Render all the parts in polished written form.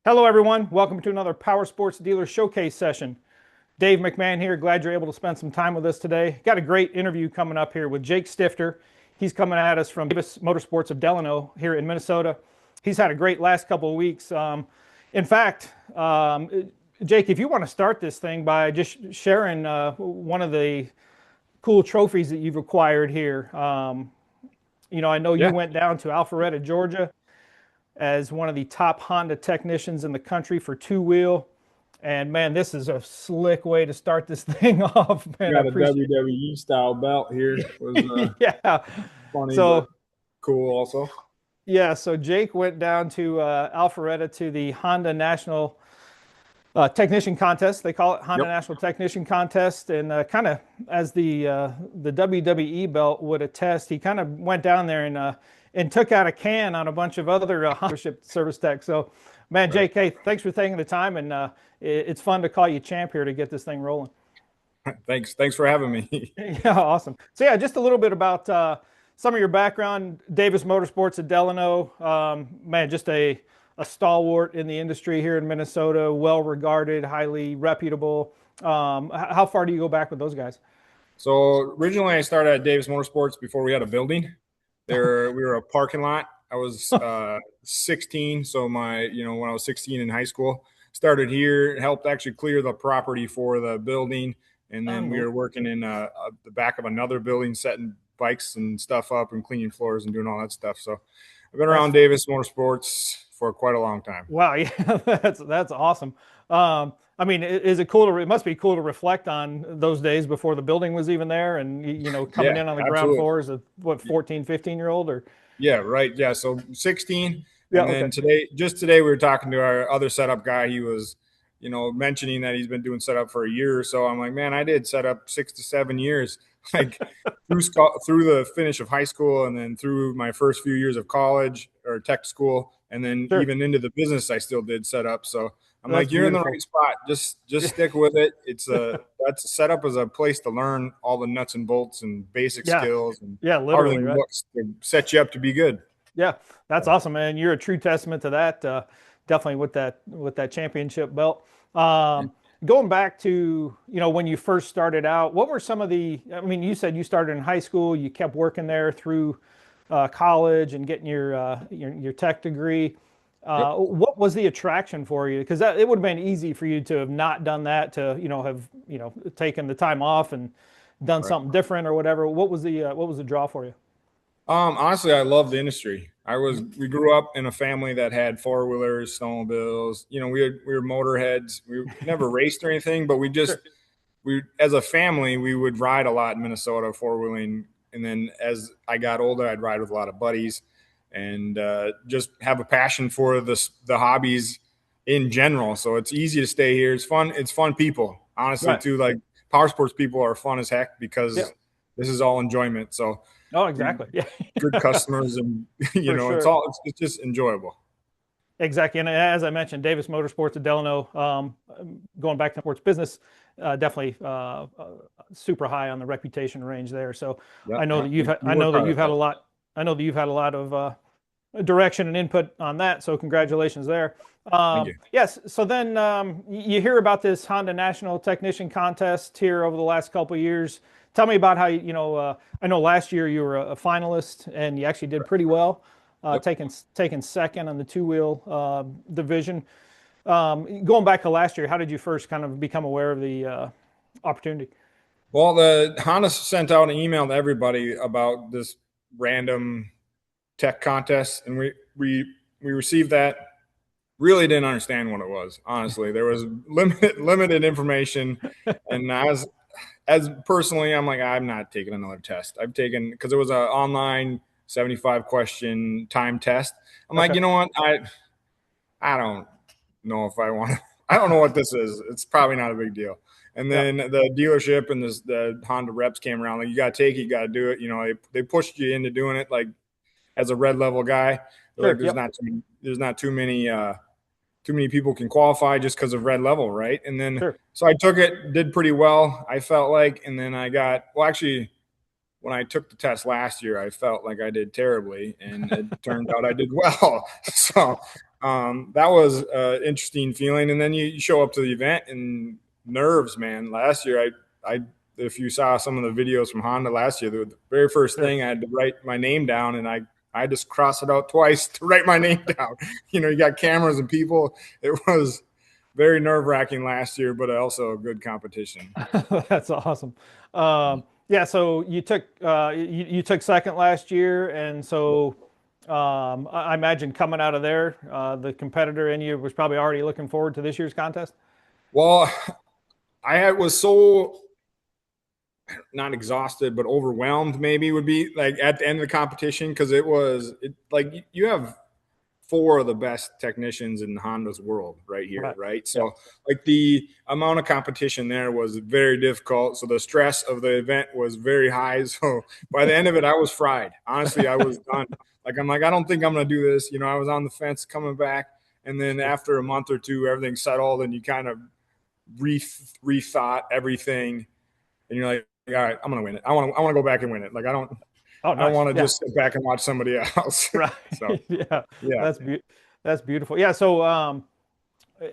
Hello, everyone. Welcome to another Powersports Dealer Showcase session. Dave McMahon here. Glad you're able to spend some time with us today. Got a great interview coming up here with Jake Stifter. He's coming at us from Motorsports of Delano here in Minnesota. He's had a great last couple of weeks. In fact, Jake, if you want to start this thing by just sharing one of the cool trophies that you've acquired here. I know you Yeah, went down to Alpharetta, Georgia, as one of the top Honda technicians in the country for two-wheel. And man, this is a slick way to start this thing off, man. I got a appreciate WWE style belt here. Was it. Yeah. funny but So, cool also. yeah, so Jake went down to Alpharetta to the Honda National Technician Contest. They call it Honda Yep. National Technician Contest. And kind of as the WWE belt would attest, he kind of went down there and took out a can on a bunch of other Honda service techs. So, man, Right. Jake, hey, thanks for taking the time. And it's fun to call you champ here to get this thing rolling. Thanks for having me. Yeah, awesome. So yeah, just a little bit about some of your background. Davis Motorsports at Delano, man, just a stalwart in the industry here in Minnesota, well regarded, highly reputable. How far do you go back with those guys? So originally I started at Davis Motorsports before we had a building. There we were a parking lot. I was 16, so when I was 16 in high school, started here, helped actually clear the property for the building, and then we were Unbelievable. working in the back of another building, setting bikes and stuff up and cleaning floors and doing all that stuff. So I've been That's around Davis Motorsports for quite a long time. wow. Yeah, that's awesome. I mean, is it cool to? It must be cool to reflect on those days before the building was even there, and coming Yeah, in on the ground absolutely. floor as a what 14, 15-year-old or Yeah, right. Yeah. So 16. yeah, And okay, then today, we were talking to our other setup guy. He was, mentioning that he's been doing setup for a year or so. I'm like, man, I did setup 6 to 7 years, like through the finish of high school and then through my first few years of college or tech school. And then sure, even into the business, I still did setup. So I'm that's like, you're in the beautiful. right spot. Just stick with it. That's setup as a place to learn all the nuts and bolts and basic Yeah, skills and yeah, how literally, everything right? looks to set you up to be good. Yeah, that's awesome, man. You're a true testament to that. Definitely with that championship belt. Yeah. Going back to when you first started out, what were some of the? I mean, you said you started in high school, you kept working there through college and getting your tech degree. Yep. What was the attraction for you? Because it would have been easy for you to have not done that, to have taken the time off and done Right. something different or whatever. What was the draw for you? Honestly, I love the industry. We grew up in a family that had four wheelers, snowmobiles. We were motorheads. We never raced or anything, but Sure. we as a family we would ride a lot in Minnesota four wheeling. And then as I got older, I'd ride with a lot of buddies, and just have a passion for the hobbies in general. So it's easy to stay here. It's fun. It's fun people, honestly, Right. too. Like power sports people are fun as heck Yeah. because this is all enjoyment. So Oh, we exactly. Yeah, good customers, and for it's sure. all it's just enjoyable. Exactly. And as I mentioned, Davis Motorsports at Delano, going back to sports business, definitely super high on the reputation range there. So Yeah, I know yeah, that we I work know that hard you've at had a that. lot. I know that you've had a lot of direction and input on that. So congratulations there. Thank you. Yes. So then you hear about this Honda National Technician Contest here over the last couple of years. Tell me about how I know last year you were a finalist and you actually did pretty well, Yep. taking second on the two-wheel division. Going back to last year, how did you first kind of become aware of the opportunity? Well, the Honda sent out an email to everybody about this random tech contest, and we received that. Really didn't understand what it was. Honestly, there was limited information, and as personally, I'm like, I'm not taking another test. I've taken because it was an online 75 question time test. I'm like, Okay. you know what? I don't know if I want to. I don't know what this is. It's probably not a big deal. And Yeah. then the dealership and the Honda reps came around. Like, you got to take it, you got to do it. They pushed you into doing it. Like as a red level guy, they're like, Sure. Yep. there's not too many people can qualify just because of red level, right? And then Sure. so I took it, did pretty well. I felt like, and then actually, when I took the test last year, I felt like I did terribly, and it turned out I did well. So that was an interesting feeling. And then you show up to the event and nerves, man. Last year, if you saw some of the videos from Honda last year, the very first Sure. thing I had to write my name down, and I just crossed it out twice to write my name down. You got cameras and people. It was very nerve wracking last year, but also a good competition. That's awesome. Yeah, so you took second last year, and so I imagine coming out of there, the competitor in you was probably already looking forward to this year's contest. Well, I was so not exhausted, but overwhelmed maybe would be like at the end of the competition because like you have four of the best technicians in Honda's world right here, right? So Yep. like the amount of competition there was very difficult. So the stress of the event was very high. So by the end of it, I was fried. Honestly, I was done. Like I'm like, I don't think I'm gonna do this. I was on the fence coming back. And then after a month or two, everything settled and you kind of rethought everything. And you're like, all right, I'm gonna win it. I want to go back and win it. Like I don't Oh, I don't nice. want to Yeah. just sit back and watch somebody else. Right. So Yeah. yeah. That's beautiful. Yeah. So,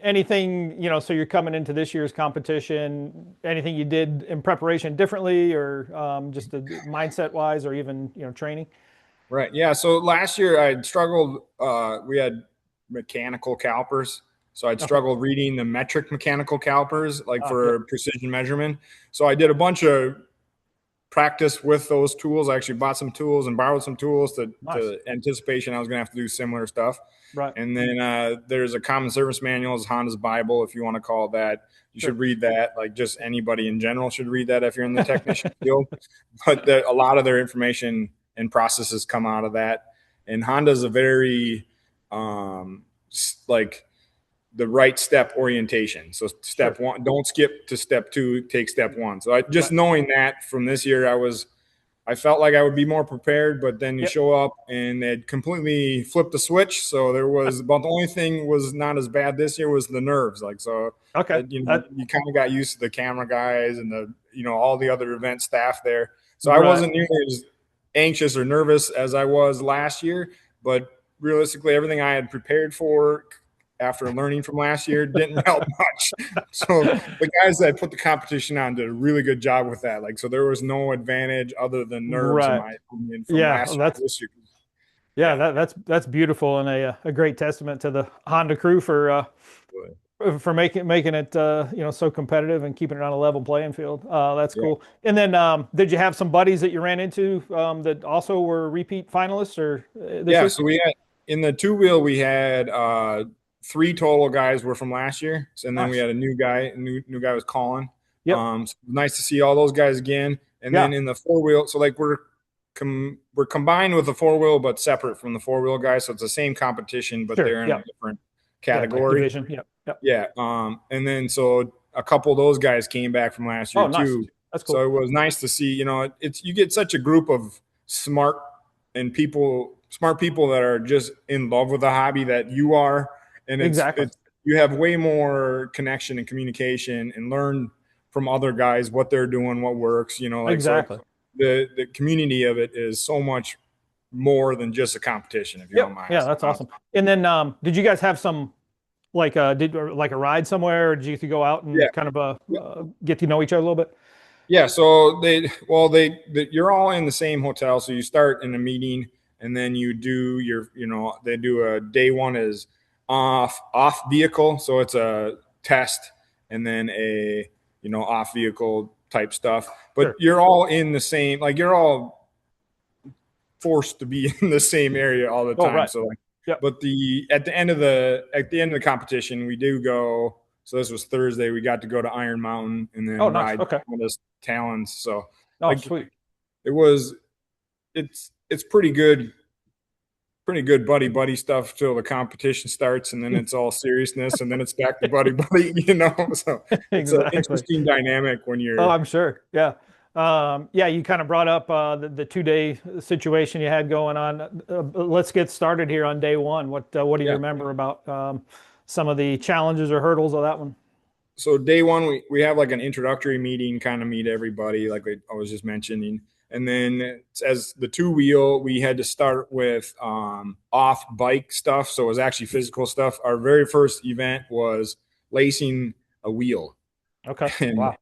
anything, so you're coming into this year's competition, anything you did in preparation differently or just mindset wise or even, training? Right. Yeah. So last year I struggled. We had mechanical calipers. So I'd Okay. struggled reading the metric mechanical calipers, like Yep. for precision measurement. So I did a bunch of practice with those tools. I actually bought some tools and borrowed some tools Nice. to anticipation I was going to have to do similar stuff. Right. And then there's a common service manual, is Honda's Bible, if you want to call it that. You Sure. should read that. Like just anybody in general should read that if you're in the technician field. But a lot of their information and processes come out of that. And Honda's a very like the right step orientation. So step Sure. one, don't skip to step two, take step one. So just Right. knowing that from this year, I felt like I would be more prepared, but then you Yep. show up and it completely flipped the switch. So there was about the only thing was not as bad this year was the nerves. Like, so, Okay. you kind of got used to the camera guys and all the other event staff there. So I Right. wasn't nearly as anxious or nervous as I was last year, but realistically, everything I had prepared for after learning from last year didn't help much. So the guys that put the competition on did a really good job with that. Like, so there was no advantage other than nerves, in Right. my opinion, from Yeah. last Well, year to this year. yeah, Yeah. that's beautiful and a great testament to the Honda crew for making it so competitive and keeping it on a level playing field. That's Yeah. cool. And then did you have some buddies that you ran into that also were repeat finalists or this Yeah. year? So we had in the two wheel, we had three total guys were from last year. And then we Nice. had a new guy, new guy was Colin. Yep. So nice to see all those guys again. And Yeah. then in the four wheel, so like we're combined with the four wheel, but separate from the four wheel guys. So it's the same competition, but Sure. they're in a Yep. different Yeah. Like category. division. Yep. Yep. Yeah. And then so a couple of those guys came back from last year Oh, nice. too. That's So cool. it was nice to see, it's you get such a group of smart people that are just in love with the hobby that you are. And Exactly. you have way more connection and communication and learn from other guys what they're doing, what works, like so Exactly. the community of it is so much more than just a competition, if you don't Yep. mind. Yeah, that's awesome. And then did you guys have some like a ride somewhere, or did you go out Yeah. and kind of get to know each other a little bit? Yeah, so you're all in the same hotel. So you start in a meeting, and then you do they do a day one is off vehicle, so it's a test, and then a off vehicle type stuff. But Sure. you're all in the same, like you're all forced to be in the same area all the Oh, time. right. So like, Yep. but at the end of the competition, we do go. So this was Thursday. We got to go to Iron Mountain and Oh, then nice. ride Okay. one of those Talons. So Oh, like sweet. it was, it's pretty good buddy stuff till the competition starts, and then it's all seriousness, and then it's back to buddy. So it's an Exactly. interesting dynamic when Oh, you're I'm sure. Yeah. Yeah, you kind of brought up the 2 day situation you had going on. Let's get started here on day one. What do you yeah. remember about some of the challenges or hurdles of that one? So day one, we have like an introductory meeting, kind of meet everybody, like I was just mentioning. And then as the two wheel, we had to start with off bike stuff. So it was actually physical stuff. Our very first event was lacing a wheel. Okay. And Wow.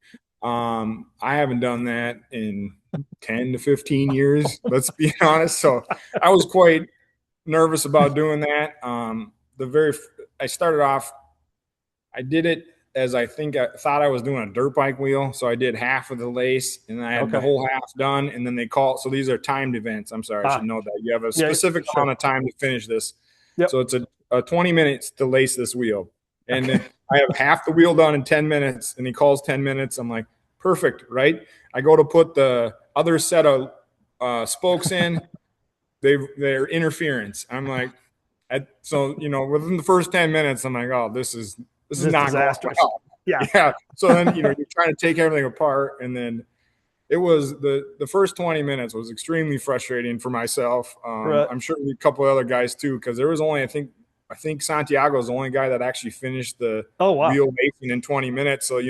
I haven't done that in 10 to 15 years, let's be honest. So I was quite nervous about doing that. I started off, I did it as I thought I was doing a dirt bike wheel. So I did half of the lace and I had the whole half done. And then they call, so these are timed events. I'm sorry, I should know that. You have a specific amount of time to finish this. Yep. So it's a 20 minutes to lace this wheel. And I have half the wheel done in 10 minutes and he calls 10 minutes. I'm like, perfect, right? I go to put the other set of spokes in. They're interference. I'm like, so, within the first 10 minutes, I'm like, oh, this is not disastrous. Well. Yeah. So then, you're trying to take everything apart. And then it was the first 20 minutes was extremely frustrating for myself. I'm sure a couple of other guys too, because there was only, I think Santiago is the only guy that actually finished the wheel lacing in 20 minutes. So,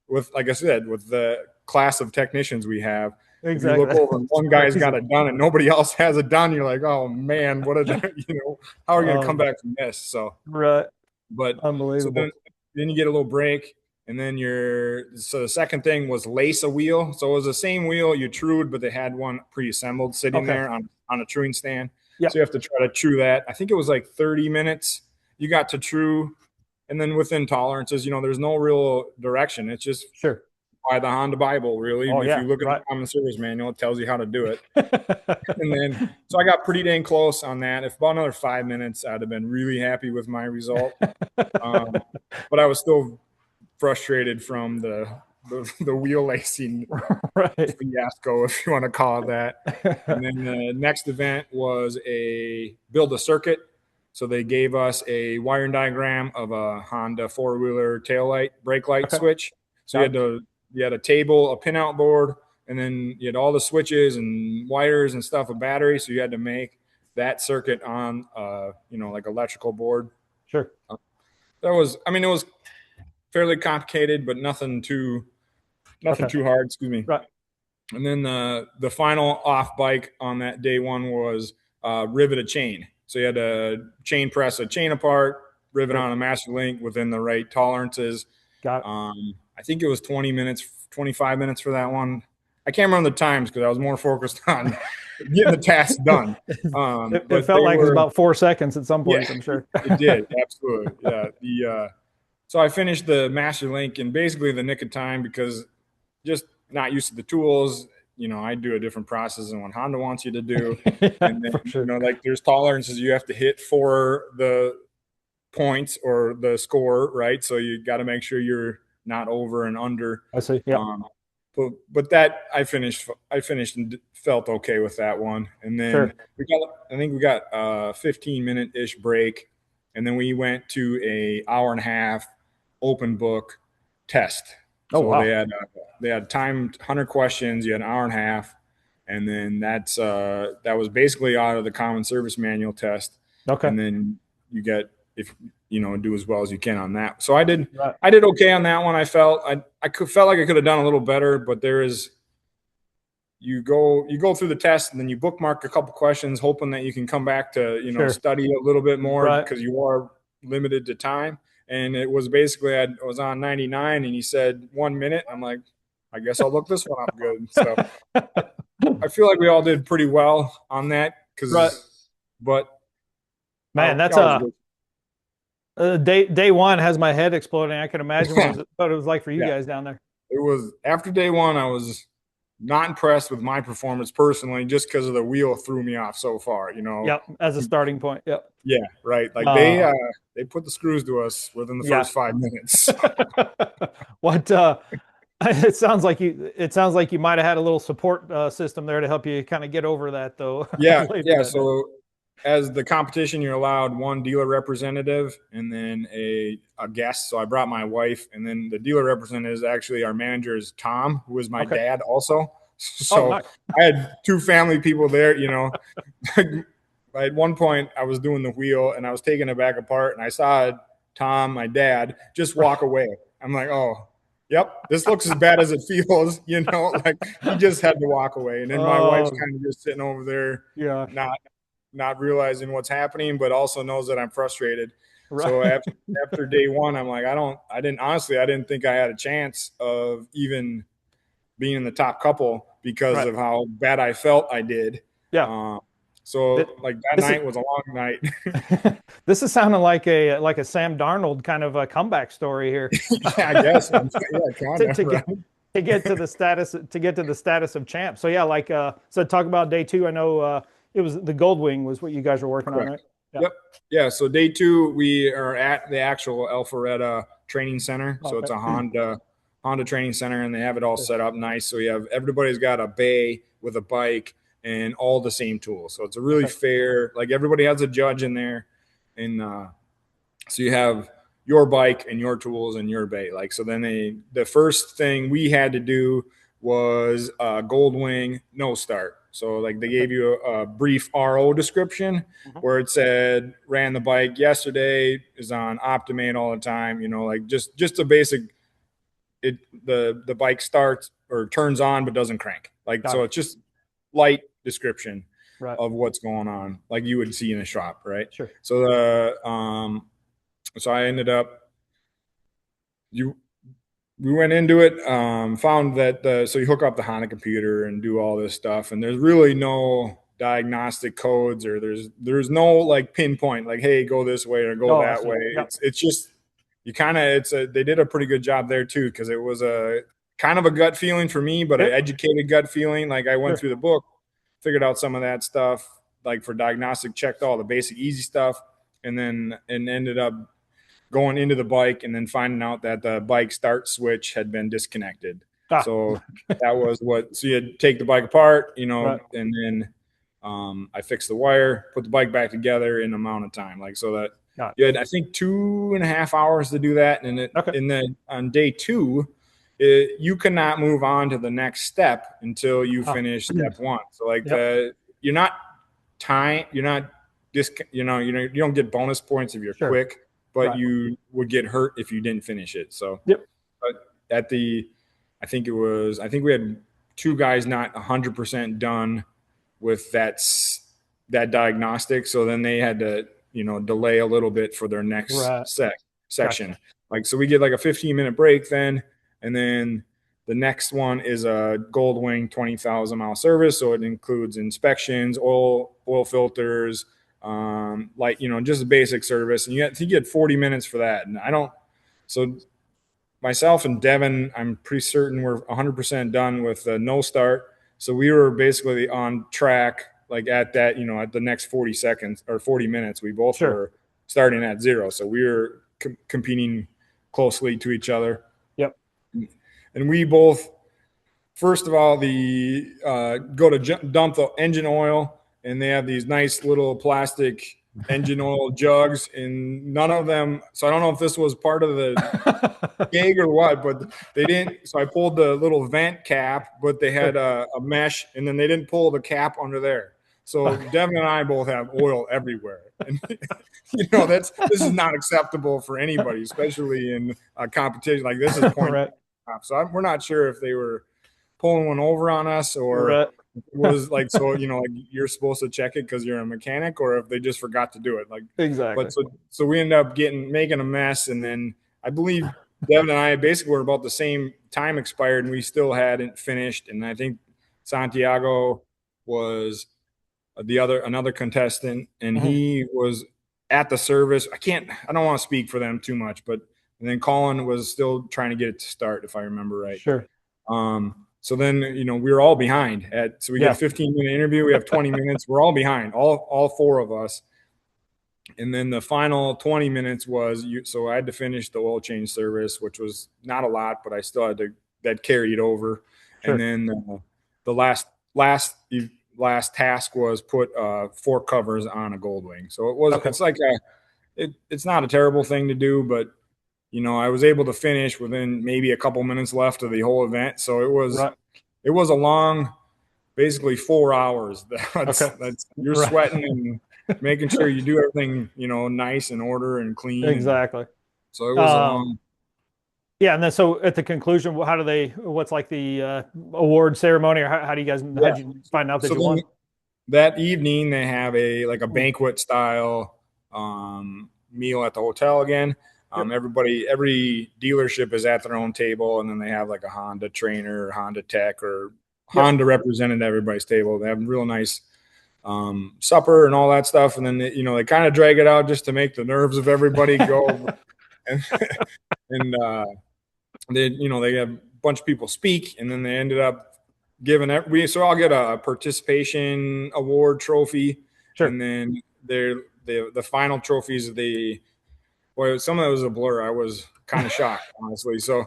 with, like I said, with the class of technicians we have, if you look over and one guy's got it done and nobody else has it done, you're like, oh man, how are we going to come back from this? So, but unbelievable. So then you get a little break. And then so the second thing was lace a wheel. So it was the same wheel you trued, but they had one pre-assembled sitting there on a truing stand. Yep. So you have to try to true that. I think it was like 30 minutes you got to true. And then within tolerances, there's no real direction. It's just by the Honda Bible, really. If you look at the common service manual, it tells you how to do it. And then, so I got pretty dang close on that. If about another 5 minutes, I'd have been really happy with my result. But I was still frustrated from the wheel lacing fiasco, if you want to call it that. And then the next event was build a circuit. So they gave us a wiring diagram of a Honda four-wheeler taillight, brake light switch. So you had a table, a pinout board, and then you had all the switches and wires and stuff, a battery. So you had to make that circuit on, like electrical board. Sure. It was fairly complicated, but nothing too hard. Excuse me. Right. And then the final off bike on that day one was rivet a chain. So you had to chain press a chain apart, rivet on a master link within the right tolerances. Got it. I think it was 20 minutes, 25 minutes for that one. I can't remember the times because I was more focused on getting the task done. It felt like it was about 4 seconds at some point, I'm sure. It did, absolutely. Yeah. So I finished the master link in basically the nick of time because just not used to the tools. I do a different process than what Honda wants you to do. And then, like there's tolerances you have to hit for the points or the score, right? So you got to make sure you're not over and under. I see. Yeah. But that I finished and felt okay with that one. And then we got a 15-minute-ish break. And then we went to a hour and a half open book test. They had timed 100 questions. You had an hour and a half, and then that was basically out of the common service manual test. Okay. And then you get do as well as you can on that. So I did okay on that one. I felt like I could have done a little better, but you go through the test and then you bookmark a couple questions, hoping that you can come back to study a little bit more because you are limited to time. And it was basically I was on 99 and he said 1 minute. I'm like, I guess I'll look this one up good. So I feel like we all did pretty well on that but man, that's day one has my head exploding. I can imagine what it was like for you guys down there. It was after day one. I was not impressed with my performance personally, just because of the wheel threw me off so far. Yep, as a starting point. Yep. Yeah, right. Like they put the screws to us within the first 5 minutes. What? It sounds like you might have had a little support system there to help you kind of get over that, though. Yeah. So as the competition, you're allowed one dealer representative and then a guest. So I brought my wife, and then the dealer representative is actually our manager is Tom, who is my dad also. So nice. I had two family people there, At one point I was doing the wheel and I was taking it back apart and I saw Tom, my dad, just walk away. I'm like, oh, yep, this looks as bad as it feels, like he just had to walk away. And then my wife's Oh, kind of just sitting over there, yeah. not realizing what's happening, but also knows that I'm frustrated. So Right. after day one, I'm like, I didn't think I had a chance of even being in the top couple because Right. of how bad I felt I did. Yeah. Um, Th- so like that This is night was a long night. this is sounding like a Sam Darnold kind of a comeback story here. Yeah, I guess. Yeah, kind to, of to right. get to get to the status of champ. So yeah, so talk about day two. I know it was the Gold Wing was what you guys were working on, right? Correct. Yeah. Yep. Yeah. So day two, we are at the actual Alpharetta training center. So Okay. it's a Honda training center, and they have it all set up nice. So you have everybody's got a bay with a bike and all the same tools. So it's a really Okay. fair. Like everybody has a judge in there, and so you have your bike and your tools and your bay. Like so, then the first thing we had to do was Gold Wing no start. So like they Okay. gave you a brief RO description Mhm. where it said ran the bike yesterday, is on Optimate all the time. Like just a basic. The bike starts or turns on but doesn't crank. Like Got so, it. it's just light description Right. of what's going on, like you would see in a shop, right? Sure. So so I ended up you we went into it, found that so you hook up the Honda computer and do all this stuff, and there's really no diagnostic codes or there's no like pinpoint like hey go this way or go Oh, I that see. way. Yep. It's just you kind of they did a pretty good job there too because it was a kind of a gut feeling for me, but an Yep. educated gut feeling. Like I went Sure. through the book, figured out some of that stuff, like for diagnostic, checked all the basic easy stuff, and ended up going into the bike and then finding out that the bike start switch had been disconnected. Ah. So that was so you had to take the bike apart, Right. and then I fixed the wire, put the bike back together in an amount of time. Like so that Got you had, I think, 2.5 hours to do that. And it. Okay. on day two, you cannot move on to the next step until you Ah. finish step one. So like Yep. you're not you're not you don't get bonus points if you're Sure. quick, but Right. you would get hurt if you didn't finish it. So, Yep. but I think we had two guys not 100% done with that diagnostic. So then they had to, delay a little bit for their next Right. section. Gotcha. Like, so we get like a 15-minute break then. And then the next one is a Gold Wing 20,000-mile service. So it includes inspections, oil filters, like, just a basic service. And you get 40 minutes for that. And so myself and Devin, I'm pretty certain we're 100% done with the no start. So we were basically on track, like at that, at the next 40 seconds or 40 minutes, we both Sure. were starting at zero. So we were competing closely to each other. Yep. And we both, first of all, go to dump the engine oil, and they have these nice little plastic engine oil jugs, and none of them. So I don't know if this was part of the gig or what, but they didn't. So I pulled the little vent cap, but they had a mesh, and then they didn't pull the cap under there. So Devin and I both have oil everywhere, and this is not acceptable for anybody, especially in a competition like this. Is point. Right. So we're not sure if they were pulling one over on us or Right. it was like so like you're supposed to check it because you're a mechanic, or if they just forgot to do it. Like, Exactly. but so we ended up making a mess, and then I believe Devin and I basically were about the same time expired, and we still hadn't finished. And I think Santiago was another contestant, and Mhm. he was at the service. I don't want to speak for them too much, but and then Colin was still trying to get it to start, if I remember right. Sure. So then, we were all behind so we get Yeah. a 15-minute interview. We have 20 minutes. We're all behind, all four of us. And then the final 20 minutes so I had to finish the oil change service, which was not a lot, but I still had that carried over. Sure. And then the last task was put fork covers on a Gold Wing. So Okay. it's like it's not a terrible thing to do, but I was able to finish within maybe a couple minutes left of the whole event. So Right. it was a long, basically 4 hours. Okay. That's you're Right. sweating and making sure you do everything, nice and order and clean. And Exactly. so it was a Um, long. Yeah, and then so at the conclusion, how do they? What's like the award ceremony, or how do you guys? How Yeah. did you find out that So you won? then that evening they have a banquet style meal at the hotel again. Yep. Every dealership is at their own table, and then they have like a Honda trainer, or Honda tech, or Yep. Honda represented at everybody's table. They have a real nice supper and all that stuff, and then they kind of drag it out just to make the nerves of everybody go. and and they have a bunch of people speak, and then they ended up giving so I'll get a participation award trophy, Sure. and then the final trophies. Boy, some of it was a blur. I was kind of shocked, honestly. So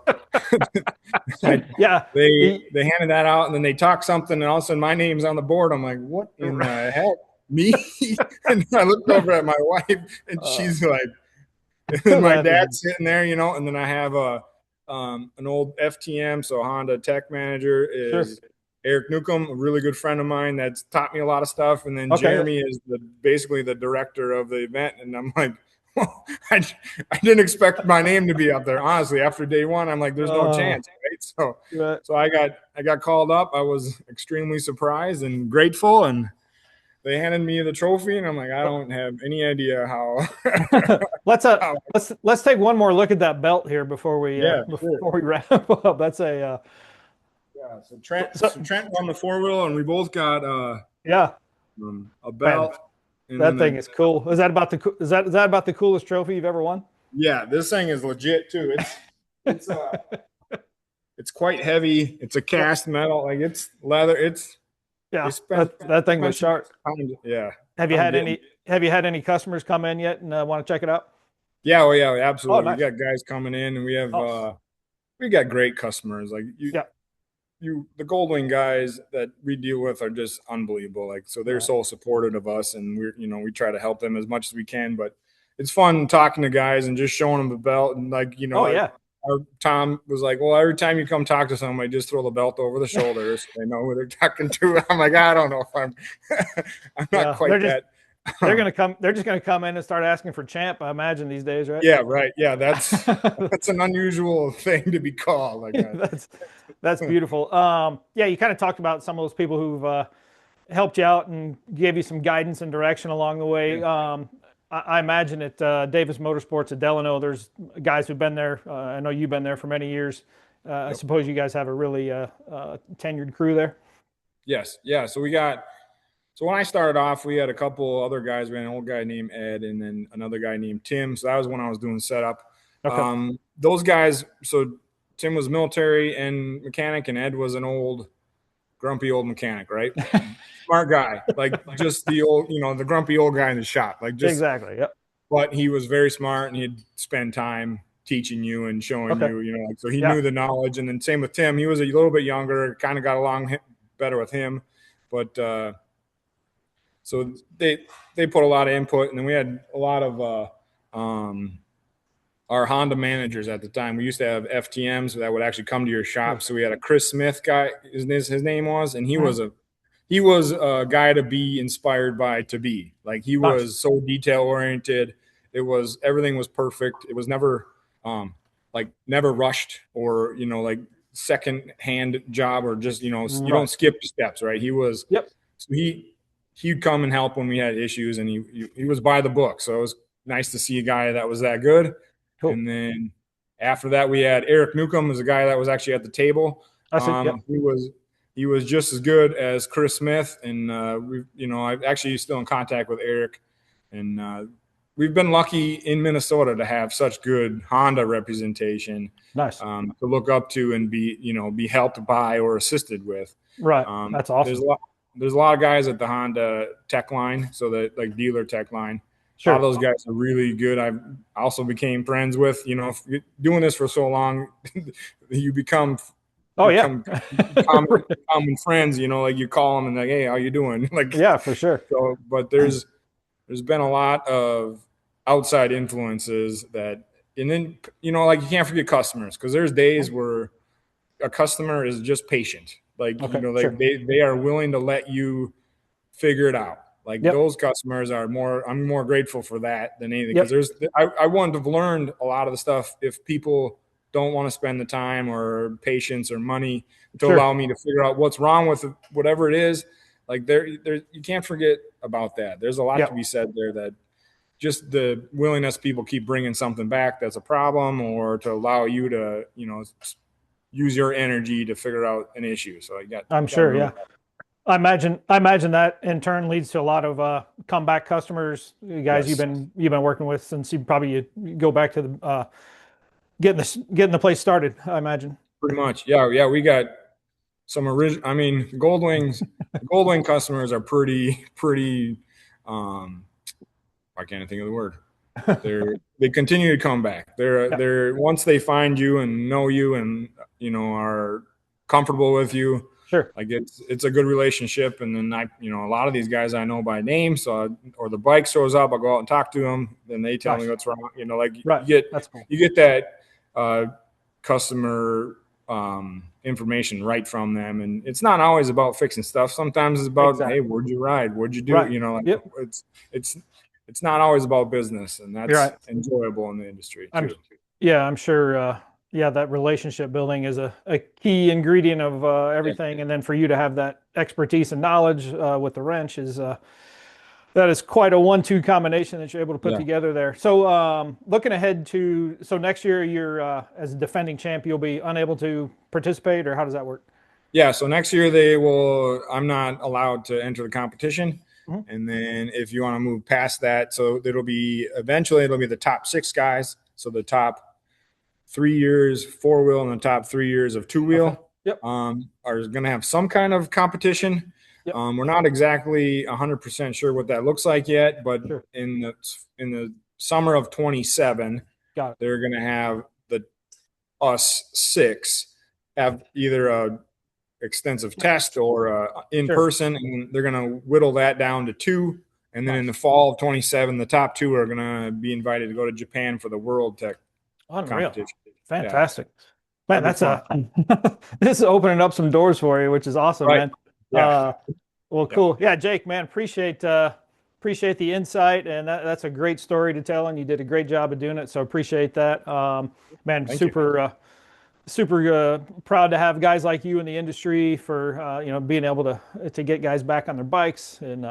Yeah. they handed that out, and then they talked something, and all of a sudden my name's on the board. I'm like, what in the heck? Me? And I looked over at my wife, and she's like, and my dad's sitting there, and then I have an old FTM, so Honda tech manager Sure. is Eric Newcomb, a really good friend of mine that's taught me a lot of stuff. And then Okay. Jeremy is basically the director of the event. And I'm like, well, I didn't expect my name to be up there. Honestly, after day one, I'm like, there's no chance, right? So I got called up. I was extremely surprised and grateful, and they handed me the trophy, and I'm like, I don't have any idea how. let's how let's take one more look at that belt here before we yeah, sure. before we wrap up. That's a Yeah, so Trent, so so Trent won the four wheel, and we both got yeah, a man, belt, and that then thing is cool. Is that about is that about the coolest trophy you've ever won? yeah, this thing is legit too. It's it's quite heavy. It's a Yep. cast metal, like it's leather. They Yeah, spent that thing was some sharp. time. Yeah, Have you I'm had getting. any customers come in yet and want to check it out? Yeah, well, yeah, Oh, absolutely. We nice. got guys coming in, and Oh, we got great customers. Like yeah. the Goldwing guys that we deal with are just unbelievable. Like, so they're Right. so supportive of us, and we try to help them as much as we can. But it's fun talking to guys and just showing them the belt. And like, Oh, yeah. our Tom was like, well, every time you come talk to somebody, just throw the belt over the shoulders. So they know who they're talking to. I'm like, I don't know if I'm, I'm not Yeah, quite that. they're gonna come. They're just gonna come in and start asking for champ. I imagine these days, right? Yeah, right. Yeah, that's an unusual thing to be called. Like, that's beautiful. Yeah, you kind of talked about some of those people who've helped you out and gave you some guidance and direction along the way. yeah, I imagine at Davis Motorsports at Delano, there's guys who've been there. I know you've been there for many years. I yep. suppose you guys have a really tenured crew there. Yes, yeah. So when I started off, we had a couple other guys. We had an old guy named Ed, and then another guy named Tim. So that was when I was doing setup. Okay. Those guys. So Tim was military and mechanic, and Ed was an grumpy old mechanic, right? Smart guy, like just the grumpy old guy in the shop, like just. Exactly. Yep. But he was very smart, and he'd spend time teaching you and showing Okay. you, like so he Yeah. knew the knowledge. And then same with Tim. He was a little bit younger, kind of got along better with him, but. So they put a lot of input, and then we had a lot of our Honda managers at the time. We used to have FTMs that would actually come to your shop. So we had a Chris Smith guy, his name was, and he Mhm. was a guy to be inspired by, to be like he Nice. was so detail oriented. Everything was perfect. It was never never rushed, or like second hand job, or just you Right. don't skip steps, right? He was Yep. so he'd come and help when we had issues, and he was by the book. So it was nice to see a guy that was that good. Cool. And then after that, we had Eric Newcomb, was a guy that was actually at the table. I see. Yep. He was just as good as Chris Smith, and I'm actually still in contact with Eric, and we've been lucky in Minnesota to have such good Honda representation Nice. to look up to and be helped by or assisted with. Right. That's awesome. There's a lot of guys at the Honda tech line, so that like dealer tech line. A lot of Sure. those guys are really good. I also became friends with. If you're doing this for so long, you become Oh yeah. common friends. Like you call them and like, hey, how you doing? Like, Yeah, for sure. so. But there's been a lot of outside influences and then like you can't forget customers, because there's days where a customer is just patient. Like, Okay. like Sure. they are willing to let you figure it out. Like Yep. those customers I'm more grateful for that than anything. Because Yep. I wouldn't have learned a lot of the stuff if people don't want to spend the time or patience or money to Sure. allow me to figure out what's wrong with whatever it is. Like there, you can't forget about that. There's a lot to be said there, that just the willingness people keep bringing something back that's a problem, or to allow you to, use your energy to figure out an issue. So I'm got to sure. really, Yeah. I imagine that in turn leads to a lot of comeback customers, you guys yes, you've been working with since you go back to the getting the place started, I imagine. pretty much. Yeah. Yeah. We got some original, I mean, Gold Wing customers are pretty, um, I can't think of the word. They continue to come back. Yeah, They're once they find you and know you and are comfortable with you, sure. like it's a good relationship. And then a lot of these guys I know by name, so or the bike shows up, I'll go out and talk to them, then they tell me Nice. what's wrong. Like Right. That's cool. you get that customer information right from them, and it's not always about fixing stuff. Sometimes it's about, hey, Exactly. where'd you ride? What'd you do? Right. Like Yep. it's it's not always about business, and You're that's right. enjoyable in the industry I'm too. yeah, I'm sure yeah, that relationship building is a key ingredient of Yeah, everything. And then for you to have that expertise and knowledge with the wrench is that is quite a 1-2 combination that you're able to put yeah, together there. So looking ahead to next year, you're as a defending champ, you'll be unable to participate, or how does that work? yeah. So next year I'm not allowed to enter the competition. Mhm. And then if you want to move past that, so eventually it'll be the top 6 guys. So the top 3 years 4-wheel and the top 3 years of Okay. 2-wheel Yep. are going to have some kind of competition. Yep. We're not exactly 100% sure what that looks like yet, but Sure. in the summer of 27, Got it. they're going to have us 6 have either a extensive test or in Sure. person, and they're going to whittle that down to 2. And then in Nice. the fall of 27, the top 2 are going to be invited to go to Japan for the World Tech Unreal. competition. Yeah, Fantastic. Man, that'll be that's fun. this is opening up some doors for you, which is awesome, Right. man. Yeah. Well, Yeah. cool. Yeah, Jake, man, appreciate the insight, and that's a great story to tell, and you did a great job of doing it. So appreciate that. Man, Thank you. super proud to have guys like you in the industry for being able to get guys back on their bikes and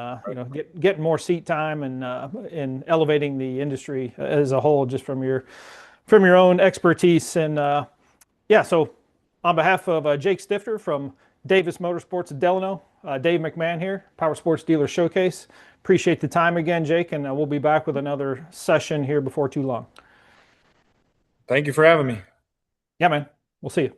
getting more seat time and elevating the industry as a whole, just from your own expertise. And yeah, so on behalf of Jake Stifter from Davis Motorsports of Delano, Dave McMahon here, Powersports Dealer Showcase. Appreciate the time again, Jake, and we'll be back with another session here before too long. Thank you for having me. Yeah, man. We'll see you.